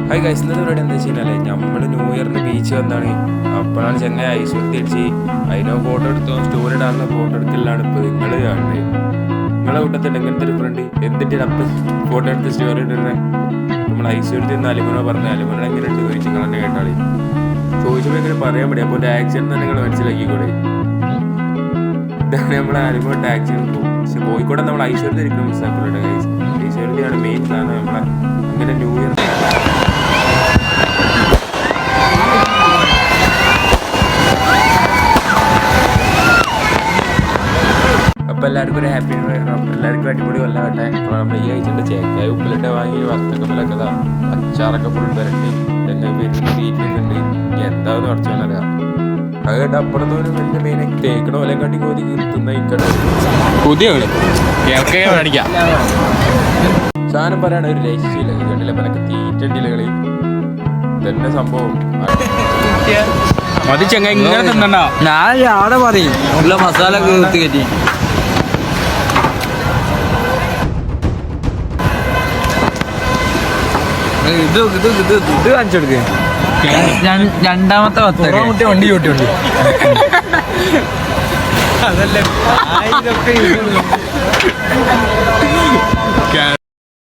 Hi guys, ഇന്നത്തെ പരിപാടി എന്താ വെച്ച് കഴിഞ്ഞാൽ നമ്മൾ ന്യൂ ഇയറിന് ബീച്ച് വന്നാണ്. അപ്പോഴാണ് ചെങ്ങായി ഐസ് കുത്തി അടിച്ച് അതിനോ ഫോട്ടോ എടുത്തോ സ്റ്റോറി ഇടാനുള്ള ഫോട്ടോ എടുക്കലാണ് ഇപ്പോൾ നിങ്ങൾ കാണുന്നത്. നിങ്ങളെ കൂട്ടത്തിൽ എങ്ങനത്തെ ഒരു ഫ്രണ്ട് എന്തിട്ട് അപ്പം ഫോട്ടോ എടുത്ത് സ്റ്റോറി ഇടുന്നത്? നമ്മൾ ഐസ് എടുത്ത് അലിമുന പറഞ്ഞ അലിമുന എങ്ങനെ ഉണ്ട് ചോദിച്ചു കാണാൻ കേട്ടാളി ചോദിച്ചപ്പോൾ എങ്ങനെ പറയാൻ പറ്റും. അപ്പോൾ ടാക്സി തന്നെ നിങ്ങൾ മനസ്സിലാക്കിക്കൂടെ. ഇതാണ് നമ്മളെ അലിമുന ടാക്സി. പക്ഷെ കോഴിക്കോട് നമ്മൾ ഐശ്വര്യത്തിൽ ഇരിക്കുന്ന മനസ്സിലാക്കുന്നുണ്ട് ഗൈസ്. ഐശ്വര്യത്തിലാണ് മെയിൻ സാധനം. നമ്മളെ അങ്ങനെ ന്യൂ ഇയർ അപ്പോൾ എല്ലാവർക്കും ഒരു ഹാപ്പി ന്യൂ ഇയർ. എല്ലാവർക്കും അടിപൊളി കൊല്ലാവട്ടെ. അപ്പോൾ നമ്മൾ ഈ ആഴ്ച ചേക്കായ ഉപ്പിലിട്ട് വാങ്ങി വറുത്തക്കമ്മലൊക്കെ അച്ചാറൊക്കെ ഫുൾ വരണ്ട് വീട്ടിലുണ്ട്. എന്താന്ന് കുറച്ചറിയാം. അത് കേട്ട് അപ്പുറത്തൊരു വലിയ മെയിൻ തേക്കണ പോലെ കാട്ടി കോതി തിന്ന പുതിയ മേടിക്കാം സാധനം പറയണ ഒരു രക്ഷയില്ല. കേട്ടില്ല പലക്കെ തീറ്റണ്ടില്ല കളി ഇതന്നെ സംഭവം. മതി ചെങ്ങ ഇങ്ങനെ തിന്നണ്ട. ഞാൻ ആടെ പറയും ഉള്ള മസാല കുത്തി കയറ്റി ഇത് കാണിച്ചെടുക്ക്. രണ്ടാമത്തെ മുട്ടി വണ്ടി ചോട്ടി അതല്ലേ